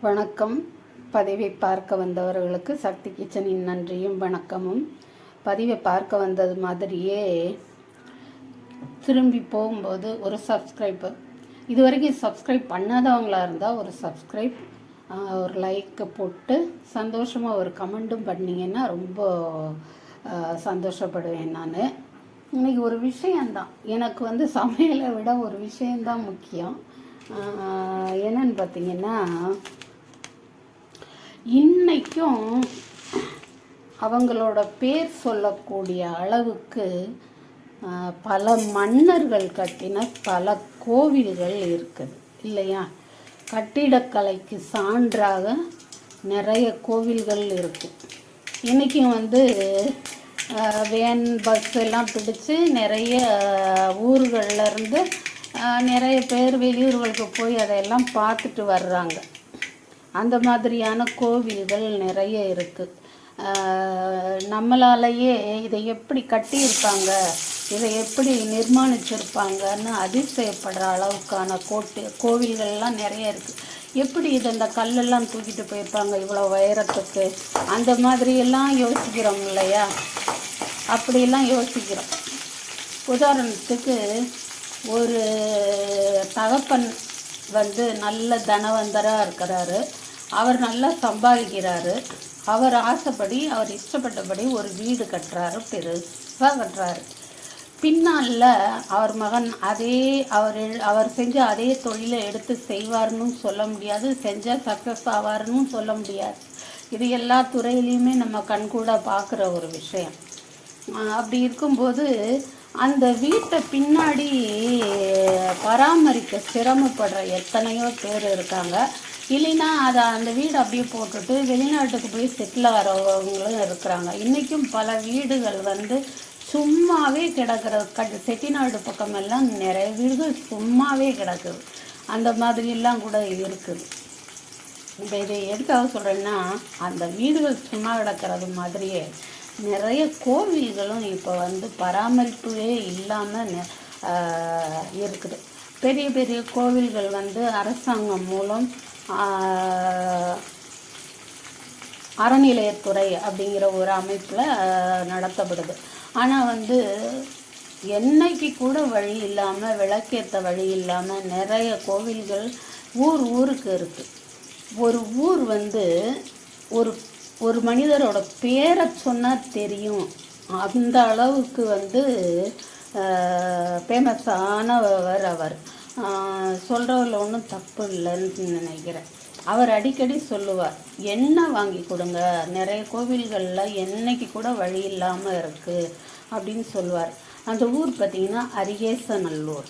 வணக்கம். பதிவை பார்க்க வந்தவர்களுக்கு சக்தி கிச்சனின் நன்றியும் வணக்கமும். பதிவை பார்க்க வந்தது மாதிரியே திரும்பி போகும்போது ஒரு சப்ஸ்கிரைப், இது வரைக்கும் சப்ஸ்கிரைப் பண்ணாதவங்களாக இருந்தால் ஒரு சப்ஸ்கிரைப், ஒரு லைக்கை போட்டு சந்தோஷமாக ஒரு கமெண்ட்டும் பண்ணிங்கன்னா ரொம்ப சந்தோஷப்படுவேன். நான் இன்றைக்கி ஒரு விஷயந்தான், எனக்கு சமையலை விட ஒரு விஷயந்தான் முக்கியம். என்னன்னு பார்த்தீங்கன்னா, இன்னைக்கும் அவங்களோட பேர் சொல்லக்கூடிய அளவுக்கு பல மன்னர்கள் கட்டின பல கோவில்கள் இருக்குது இல்லையா? கட்டிடக்கலைக்கு சான்றாக நிறைய கோவில்கள் இருக்குது. இன்றைக்கும் வேன் பஸ் எல்லாம் பிடிச்சு நிறைய ஊர்கள்லேருந்து நிறைய பேர் வெளியூர்களுக்கு போய் அதையெல்லாம் பார்த்துட்டு வர்றாங்க. அந்த மாதிரியான கோவில்கள் நிறைய இருக்குது. நம்மளாலேயே இதை எப்படி கட்டியிருப்பாங்க, இதை எப்படி நிர்மாணிச்சிருப்பாங்கன்னு அதிசயப்படுற அளவுக்கான கோவில்கள்லாம் நிறைய இருக்குது. எப்படி இந்த கல்லெல்லாம் தூக்கிட்டு போயிருப்பாங்க இவ்வளோ உயரத்துக்கு, அந்த மாதிரியெல்லாம் யோசிக்கிறோம் இல்லையா? அப்படியெல்லாம் யோசிக்கிறோம். உதாரணத்துக்கு, ஒரு தகப்பன் நல்ல தனவந்தராக இருக்கிறாரு, அவர் நல்லா சம்பாதிக்கிறாரு. அவர் ஆசைப்படி, அவர் இஷ்டப்பட்டபடி ஒரு வீடு கட்டுறாரு, பெருசாக கட்டுறாரு. பின்னால் அவர் மகன் அவர் செஞ்ச அதே தொழிலை எடுத்து செய்வார்னு சொல்ல முடியாது, செஞ்சால் சக்ஸஸ் ஆவார்னு சொல்ல முடியாது. இது எல்லா துறையிலையுமே நம்ம கண்கூட பார்க்குற ஒரு விஷயம். அப்படி இருக்கும்போது அந்த வீட்டை பின்னாடி பராமரிக்க சிரமப்படுற எத்தனையோ பேர் இருக்காங்க. இல்லைன்னா அந்த வீடு அப்படியே போட்டுட்டு வெளிநாட்டுக்கு போய் செட்டில் ஆகிறவங்களும் இருக்கிறாங்க. இன்றைக்கும் பல வீடுகள் சும்மாவே கிடக்கிறது. செட்டிநாடு பக்கமெல்லாம் நிறைய வீடுகள் சும்மாவே கிடக்குது. அந்த மாதிரியெல்லாம் கூட இருக்குது. இப்போ இதை எதுக்காக சொல்கிறேன்னா, அந்த வீடுகள் சும்மா கிடக்கிறது மாதிரியே நிறைய கோவில்களும் இப்போ பராமரிப்பே இல்லாமல் இருக்குது. பெரிய பெரிய கோவில்கள் அரசாங்கம் மூலம் அறநிலையத்துறை அப்படிங்கிற ஒரு அமைப்பில் நடத்தப்படுது. ஆனால் என்னைக்கு கூட வழி இல்லாமல், விளக்கேற்ற வழி இல்லாமல் நிறைய கோவில்கள் ஊருக்கு இருக்குது. ஒரு ஊர் ஒரு ஒரு மனிதரோட பேரை சொன்னால் தெரியும், அந்த அளவுக்கு ஃபேமஸானவர் அவர். சொல்கிறவரில் ஒன்றும் தப்பு இல்லைன்னு நினைக்கிறேன். அவர் அடிக்கடி சொல்லுவார், எண்ணெய் வாங்கி கொடுங்க, நிறைய கோவில்களில் எண்ணெய்க்கு கூட வழி இல்லாமல் இருக்குது அப்படின்னு சொல்லுவார். அந்த ஊர் பார்த்திங்கன்னா அரிகேசநல்லூர்.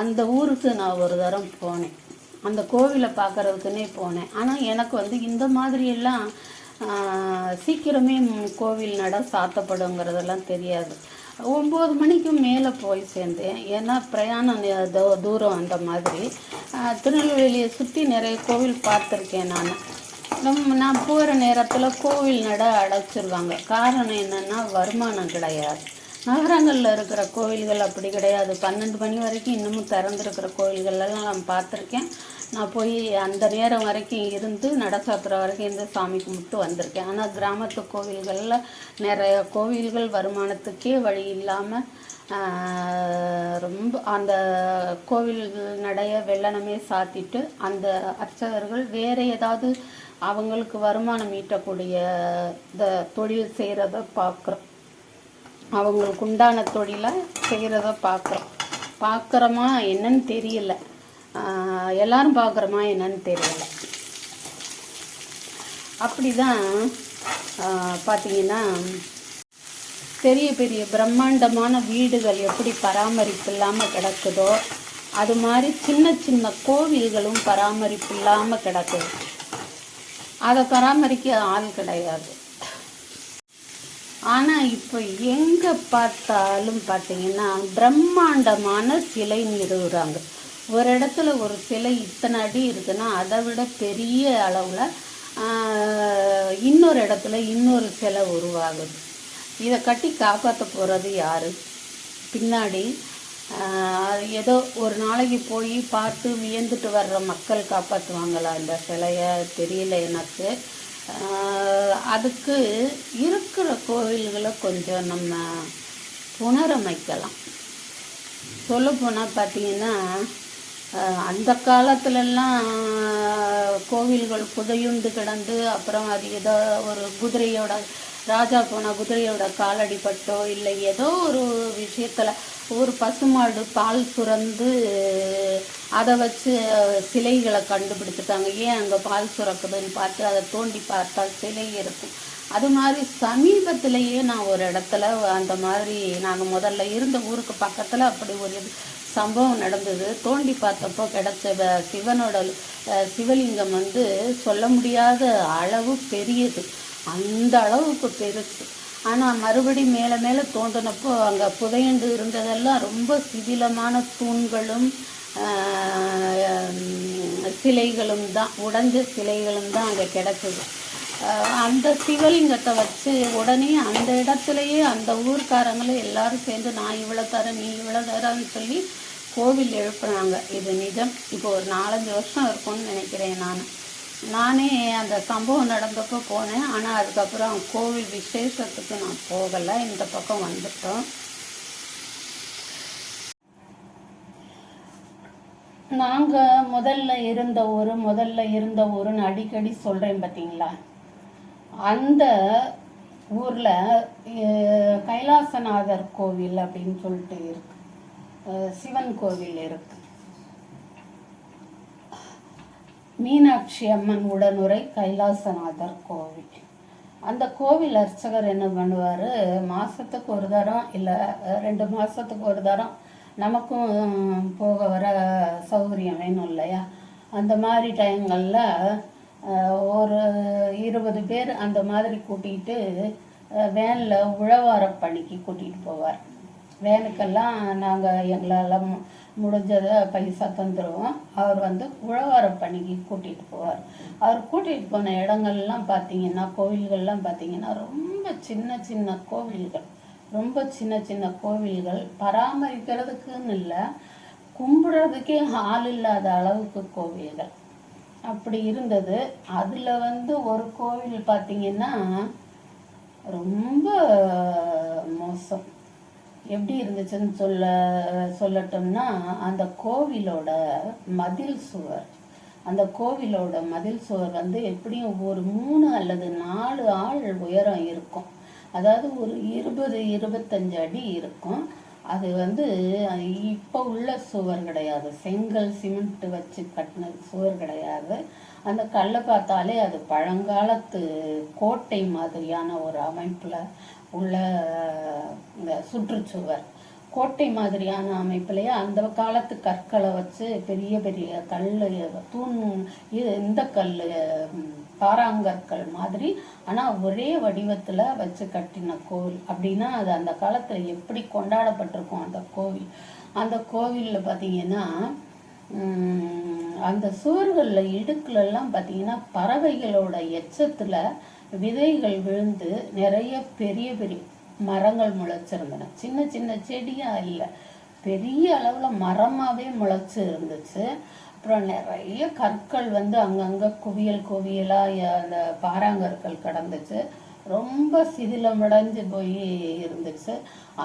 அந்த ஊருக்கு நான் ஒரு தரம் போனேன், அந்த கோவிலை பார்க்குறதுக்குன்னே போனேன். ஆனால் எனக்கு இந்த மாதிரியெல்லாம் சீக்கிரமே கோவில் நட சாத்தப்படுங்கிறதெல்லாம் தெரியாது. 9 மணிக்கு மேலே போய் சேர்ந்தேன். ஏன்னா பிரயாணம் தூரம். அந்த மாதிரி திருநெல்வேலியை சுற்றி நிறைய கோவில் பார்த்துருக்கேன். நான் போகிற நேரத்தில் கோவில் நட அடைச்சிருவாங்க. காரணம் என்னென்னா, வருமானம் கிடையாது. நகரங்களில் இருக்கிற கோவில்கள் அப்படி கிடையாது. 12 மணி வரைக்கும் இன்னமும் திறந்துருக்கிற கோவில்கள்லாம் நான் பார்த்துருக்கேன். நான் போய் அந்த நேரம் வரைக்கும் இருந்து நட சாத்துற வரைக்கும் இருந்து சாமி கும்பிட்டு வந்திருக்கேன். ஆனால் கிராமத்து கோவில்களில் நிறைய கோவில்கள் வருமானத்துக்கே வழி இல்லாமல் ரொம்ப அந்த கோவில் நடைய வெள்ளனமே சாத்திட்டு அந்த அர்ச்சகர்கள் வேறு ஏதாவது அவங்களுக்கு வருமானம் ஈட்டக்கூடிய தொழில் செய்கிறத பார்க்குறோம். அவங்களுக்கு உண்டான தொழிலை செய்கிறத பார்க்குறோமா என்னன்னு தெரியல. எல்லாரும் பார்க்குறோமா என்னன்னு தெரியல. அப்படி தான் பார்த்தீங்கன்னா, பெரிய பெரிய பிரம்மாண்டமான வீடுகள் எப்படி பராமரிப்பு இல்லாமல் கிடக்குதோ, அது மாதிரி சின்ன சின்ன கோவில்களும் பராமரிப்பு இல்லாமல் கிடக்குது. அதை பராமரிக்க ஆள் கிடையாது. ஆனால் இப்போ எங்கே பார்த்தாலும் பார்த்தீங்கன்னா பிரம்மாண்டமான சிலை நிறுவுறாங்க. ஒரு இடத்துல ஒரு சிலை இத்தனை அடி இருக்குன்னா அதை விட பெரிய அளவில் இன்னொரு இடத்துல இன்னொரு சிலை உருவாகுது. இதை கட்டி காப்பாற்ற போகிறது யார்? பின்னாடி ஏதோ ஒரு நாளைக்கு போய் பார்த்து வியந்துட்டு வர்ற மக்கள் காப்பாற்றுவாங்களா இந்த சிலையை தெரியல எனக்கு. அதுக்கு இருக்கிற கோவில்களை கொஞ்சம் நம்ம புனரமைக்கலாம். சொல்லப்போனால் பார்த்தீங்கன்னா அந்த காலத்துலலாம் கோவில்கள் புதையுண்டு கிடந்து அப்புறம் அது ஏதோ ஒரு குதிரையோட ராஜா போன குதிரையோட காலடி பட்டோ இல்லை ஏதோ ஒரு விஷயத்தில் ஒரு பசுமாடு பால் சுரந்து அதை வச்சு சிலைகளை கண்டுபிடிச்சிட்டாங்க. ஏன் அங்கே பால் சுரக்குதுன்னு பார்த்து அதை தோண்டி பார்த்தால் சிலை இருக்கும். அது மாதிரி சமீபத்திலேயே நான் ஒரு இடத்துல அந்த மாதிரி நாங்கள் முதல்ல இருந்த ஊருக்கு பக்கத்தில் அப்படி ஒரு சம்பவம் நடந்தது. தோண்டி பார்த்தப்போ கிடைச்ச சிவனோட சிவலிங்கம் வந்து சொல்ல முடியாத அளவு பெரியது, அந்த அளவுக்கு பெருசு. ஆனால் மறுபடி மேலே மேலே தோண்டினப்போ அங்கே புதையண்டு இருந்ததெல்லாம் ரொம்ப சிதிலமான தூண்களும் சிலைகளும் தான், உடைஞ்ச சிலைகளும் தான் அங்கே கிடக்குது. அந்த சிவலிங்கத்தை வச்சு உடனே அந்த இடத்துலையே அந்த ஊர்க்காரங்களும் எல்லாரும் சேர்ந்து நான் இவ்வளோ தரேன் நீ இவ்வளோ தரேன்னு சொல்லி கோவில் எழுப்புனாங்க. இது நிஜம். இப்போ ஒரு 4-5 வருஷம் இருக்கும்னு நினைக்கிறேன். நானே அந்த சம்பவம் நடந்தப்போ போனேன். ஆனால் அதுக்கப்புறம் கோவில் விசேஷத்துக்கு நான் போகலை, இந்த பக்கம் வந்துட்டோம். நாங்கள் முதல்ல இருந்த ஊருன்னு அடிக்கடி சொல்கிறேன் பார்த்தீங்களா, அந்த ஊரில் கைலாசநாதர் கோவில் அப்படின்னு சொல்லிட்டு இருக்கு, சிவன் கோவில் இருக்கு. மீனாட்சி அம்மன் உடனுரை கைலாசநாதர் கோவில். அந்த கோவில் அர்ச்சகர் என்ன பண்ணுவார், மாதத்துக்கு ஒரு தரம் இல்லை 2 மாதத்துக்கு ஒரு தரம் நமக்கும் போக வர சௌகரியம் வேணும் இல்லையா, அந்த மாதிரி டைங்களில் ஒரு 20 பேர் அந்த மாதிரி கூட்டிகிட்டு வேனில் உழவார பணிக்கு கூட்டிகிட்டு போவார். வேனுக்கெல்லாம் நாங்கள் எங்களால் முடிஞ்சதை பைசா தந்துடுவோம். அவர் வந்து உழவார பணிக்கு கூட்டிகிட்டு போவார். அவர் கூட்டிகிட்டு போன இடங்கள்லாம் பார்த்தீங்கன்னா, கோவில்கள்லாம் பார்த்தீங்கன்னா ரொம்ப சின்ன கோவில்கள், ரொம்ப சின்ன கோவில்கள், பராமரிக்கிறதுக்குன்னு இல்லை, கும்பிடுறதுக்கே ஆள் இல்லாத அளவுக்கு கோவில்கள் அப்படி இருந்தது. அதில் வந்து ஒரு கோவில் பார்த்தீங்கன்னா ரொம்ப மோசம். எப்படி இருந்துச்சுன்னு சொல்லட்டோம்னா, அந்த கோவிலோட மதில் சுவர் வந்து எப்படியும் ஒரு 3 அல்லது 4 ஆள் உயரம் இருக்கும். அதாவது ஒரு 20-25 அடி இருக்கும். அது வந்து இப்போ உள்ள சுவர் கிடையாது, செங்கல் சிமெண்ட் வச்சு கட்டின சுவர் கிடையாது. அந்த கல்லை பார்த்தாலே அது பழங்காலத்து கோட்டை மாதிரியான ஒரு அமைப்பில் உள்ள இந்த சுற்றுச்சுவர், கோட்டை மாதிரியான அமைப்புலையே அந்த காலத்து கற்களை வச்சு பெரிய பெரிய கல் தூண், இந்த கல் பாறாங்கற்கள் மாதிரி, ஆனால் ஒரே வடிவத்தில் வச்சு கட்டின கோவில். அப்படின்னா அது அந்த காலத்தில் எப்படி கொண்டாடப்பட்டிருக்கும் அந்த கோவில். அந்த கோவிலில் பார்த்தீங்கன்னா அந்த சுவர்களில் இடுக்குலெல்லாம் பார்த்தீங்கன்னா பறவைகளோட எச்சத்தில் விதைகள் விழுந்து நிறைய பெரிய பெரிய மரங்கள் முளைச்சிருந்தன. சின்ன செடியாக இல்லை, பெரிய அளவில் மரமாகவே முளைச்சி இருந்துச்சு. அப்புறம் நிறைய கற்கள் வந்து அங்கங்கே குவியலாக அந்த பாறாங்கற்கள் கிடந்துச்சு. ரொம்ப சிதிலமடைஞ்சு போய் இருந்துச்சு.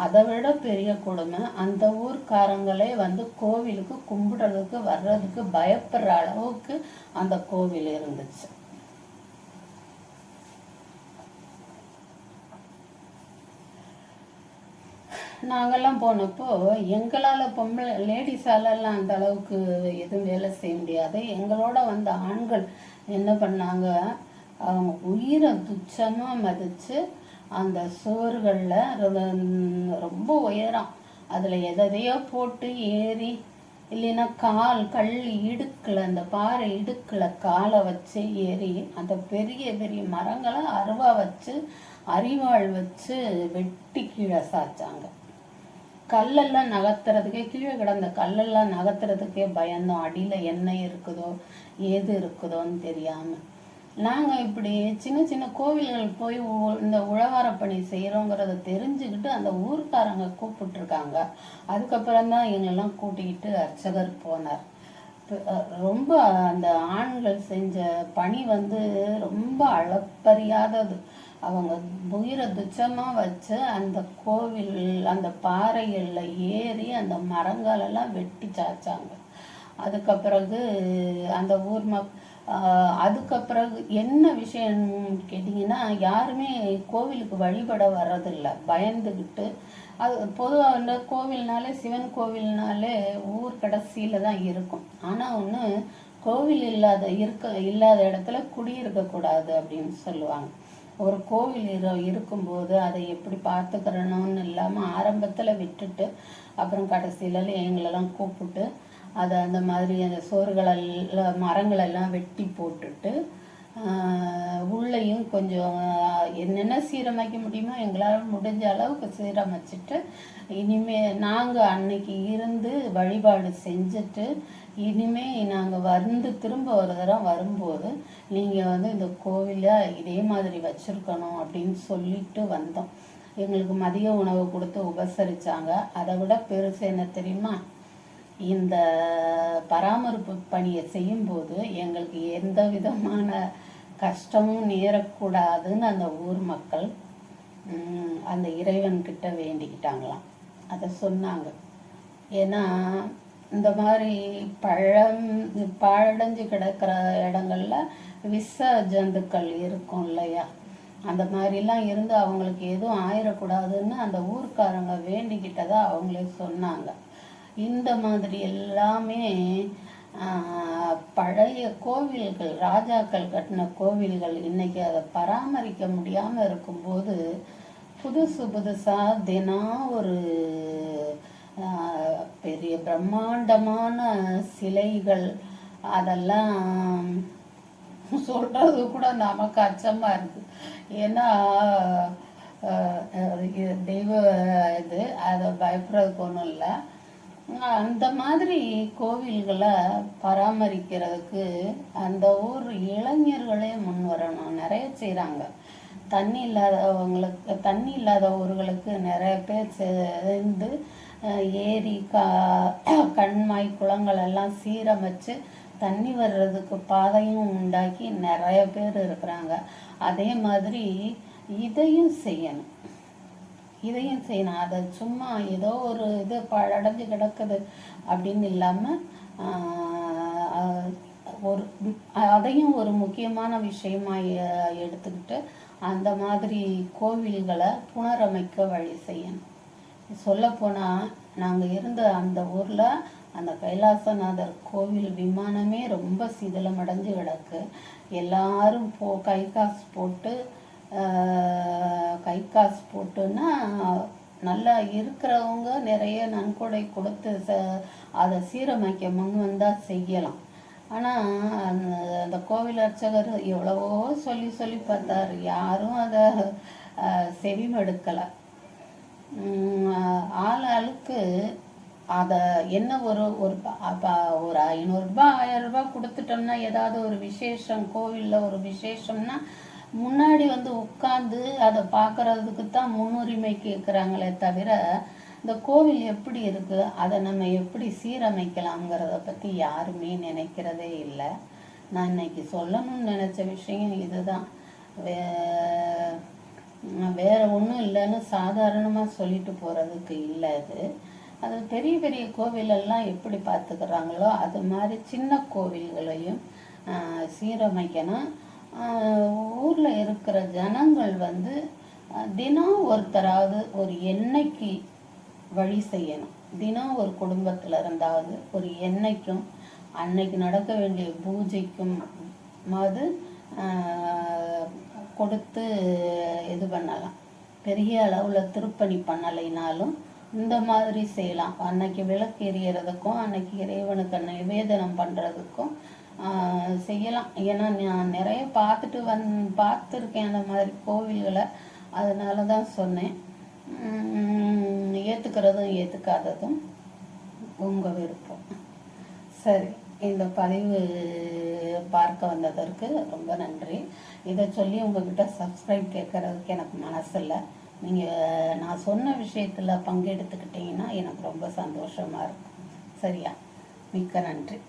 அதை விட பெரிய கொடுமை, அந்த ஊர்க்காரங்களே வந்து கோவிலுக்கு கும்பிடுறதுக்கு வர்றதுக்கு பயப்படுற அளவுக்கு அந்த கோவில் இருந்துச்சு. நாங்கள்லாம் போனப்போ எங்களால் பொம்பளை லேடிஸாலெல்லாம் அந்த அளவுக்கு எதுவும் வேலை செய்ய முடியாது. எங்களோட வந்த ஆண்கள் என்ன பண்ணாங்க, அவங்க உயிரை துச்சமாக மதித்து அந்த சுவர்களில் ரொம்ப உயரம் அதில் எதையோ போட்டு ஏறி, இல்லைன்னா கல் இடுக்கில், அந்த பாறை இடுக்கில் காலை வச்சு ஏறி அந்த பெரிய பெரிய மரங்களை அரிவாள் வச்சு வெட்டி கீழே சாய்ச்சாங்க. கல்லெல்லாம் நகர்த்துறதுக்கே, கீழே கிடந்த கல்லெல்லாம் நகர்த்துறதுக்கே பயந்தோம். அடியில் என்ன இருக்குதோ ஏது இருக்குதோன்னு தெரியாமல். நாங்கள் இப்படி சின்ன சின்ன கோவில்கள் போய் இந்த உழவார பணி செய்கிறோங்கிறத தெரிஞ்சுக்கிட்டு அந்த ஊர்க்காரங்க கூப்பிட்டுருக்காங்க. அதுக்கப்புறம் தான் எங்களெல்லாம் கூட்டிக்கிட்டு அர்ச்சகர் போனார். ரொம்ப அந்த ஆண்கள் செஞ்ச பணி வந்து ரொம்ப அளப்பறியாதது. அவங்க உயிரை துச்சமாக வச்சு அந்த கோவில் அந்த பாறைகளில் ஏறி அந்த மரங்களெல்லாம் வெட்டி சாய்ச்சாங்க. அதுக்கப்பிறகு அந்த ஊர் அதுக்கப்பிறகு என்ன விஷயம் கேட்டிங்கன்னா, யாருமே கோவிலுக்கு வழிபட வர்றதில்லை, பயந்துக்கிட்டு. அது பொதுவாக வந்து கோவில்னாலே சிவன் கோவில்னாலே ஊர் கடைசியில் தான் இருக்கும். ஆனால் ஒன்று, கோவில் இல்லாத இடத்துல குடியிருக்கக்கூடாது அப்படின்னு சொல்லுவாங்க. ஒரு கோவில் இருக்கும்போது அதை எப்படி பார்த்துக்கிறணும்னு இல்லாமல் ஆரம்பத்தில் விட்டுட்டு அப்புறம் கடைசியில எங்களெல்லாம் கூப்பிட்டு அதை அந்த மாதிரி அந்த மரங்களெல்லாம் வெட்டி போட்டுட்டு உள்ளேயும் கொஞ்சம் என்னென்ன சீரமைக்க முடியுமோ எங்களால் முடிஞ்ச அளவுக்கு சீரமைச்சிட்டு, நாங்கள் அன்னைக்கு இருந்து வழிபாடு செஞ்சுட்டு, நாங்கள் திரும்ப ஒரு தரம் வரும்போது நீங்கள் வந்து இந்த கோவிலை இதே மாதிரி வச்சுருக்கணும் அப்படின்னு சொல்லிட்டு வந்தோம். எங்களுக்கு மதிய உணவு கொடுத்து உபசரித்தாங்க. அதை விட பெருசு என்ன தெரியுமா, இந்த பராமரிப்பு பணியை செய்யும்போது எங்களுக்கு எந்த விதமான கஷ்டமும் நேரக்கூடாதுன்னு அந்த ஊர் மக்கள் அந்த இறைவன்கிட்ட வேண்டிக்கிட்டாங்களாம். அதை சொன்னாங்க. ஏன்னா இந்த மாதிரி பாழடைஞ்சு கிடக்கிற இடங்கள்ல விஷ ஜந்துக்கள் இருக்கும் இல்லையா, அந்த மாதிரிலாம் இருந்து அவங்களுக்கு எதுவும் ஆயிடக்கூடாதுன்னு அந்த ஊர்க்காரங்க வேண்டிக்கிட்டதா அவங்களே சொன்னாங்க. இந்த மாதிரி எல்லாமே பழைய கோவில்கள், ராஜாக்கள் கட்டின கோவில்கள் இன்னைக்கு அதை பராமரிக்க முடியாமல் இருக்கும்போது புதுசாக தினம் ஒரு பெரிய பிரம்மாண்டமான சிலைகள் அதெல்லாம் சொல்கிறது கூட நமக்கு அச்சமாக இருக்குது. ஏன்னா தெய்வ அதை பயப்படுறதுக்கு ஒன்றும் இல்லை. அந்த மாதிரி கோவில்களை பராமரிக்கிறதுக்கு அந்த ஊர் இளைஞர்களே முன் வரணும். நிறைய செய்கிறாங்க. தண்ணி இல்லாத ஊர்களுக்கு நிறைய பேர் சேர்ந்து ஏரி கண்மாய் குளங்கள் எல்லாம் சீரமைச்சு தண்ணி வர்றதுக்கு பாதையும் உண்டாக்கி நிறைய பேர் இருக்கிறாங்க. அதே மாதிரி இதையும் செய்யணும். அதை சும்மா ஏதோ ஒரு இது பழடைஞ்சு கிடக்குது அப்படின்னு இல்லாமல் அதையும் ஒரு முக்கியமான விஷயமா எடுத்துக்கிட்டு அந்த மாதிரி கோவில்களை புனரமைக்க வழி செய்யணும். சொல்லப்போனால் நாங்கள் இருந்த அந்த ஊரில் அந்த கைலாசநாதர் கோவில் விமானமே ரொம்ப சிதிலமடைஞ்சு கிடக்கு. எல்லாரும் கை காசு போட்டுன்னா நல்லா இருக்கிறவங்க நிறைய நன்கொடை கொடுத்து அதை சீரமைக்க முன் வந்தால் செய்யலாம். ஆனால் அந்த கோவில் அர்ச்சகர் எவ்வளவோ சொல்லி பார்த்தார், யாரும் அதை செவிமடுக்கலை. ஆளுக்கு அதை என்ன ஒரு 500 ரூபாய் 1000 ரூபாய் கொடுத்துட்டோம்னா ஏதாவது ஒரு விசேஷம், கோவிலில் ஒரு விசேஷம்னா முன்னாடி உட்காந்து அதை பார்க்கறதுக்கு தான் முன்னுரிமை கேட்குறாங்களே தவிர இந்த கோவில் எப்படி இருக்குது, அதை நம்ம எப்படி சீரமைக்கலாங்கிறத பற்றி யாருமே நினைக்கிறதே இல்லை. நான் இன்னைக்கு சொல்லணும்னு நினச்ச விஷயம் இதுதான். வேற ஒன்றும் இல்லைன்னு சாதாரணமாக சொல்லிட்டு போகிறதுக்கு இல்லை. அது பெரிய பெரிய கோவிலெல்லாம் எப்படி பார்த்துக்கிறாங்களோ அது மாதிரி சின்ன கோவில்களையும் சீரமைக்கணும். ஊரில் இருக்கிற ஜனங்கள் தினம் ஒருத்தராவது ஒரு எண்ணெய்க்கு வழி செய்யணும். தினம் ஒரு குடும்பத்தில் இருந்தாவது ஒரு எண்ணெய்க்கும் அன்னைக்கு நடக்க வேண்டிய பூஜைக்கும் கொடுத்து இது பண்ணலாம். பெரிய அளவில் திருப்பணி பண்ணலைனாலும் இந்த மாதிரி செய்யலாம். அன்னைக்கு விளக்கு எரியறதுக்கும் அன்னைக்கு இறைவனுக்கு நிவேதனம் பண்ணுறதுக்கும் செய்யலாம். ஏன்னா நான் நிறைய பார்த்துருக்கேன் அந்த மாதிரி கோவில்களை. அதனால தான் சொன்னேன். ஏற்றுக்கிறதும் ஏற்றுக்காததும் உங்கள் விருப்பம். சரி, இந்த பதிவு பார்க்க வந்ததற்கு ரொம்ப நன்றி. இதை சொல்லி உங்ககிட்ட சப்ஸ்கிரைப் கேட்கறதுக்கு எனக்கு மனசில்லை. நீங்கள் நான் சொன்ன விஷயத்தில் பங்கெடுத்துக்கிட்டிங்கன்னா எனக்கு ரொம்ப சந்தோஷமாக இருக்கும். சரியா? மிக்க நன்றி.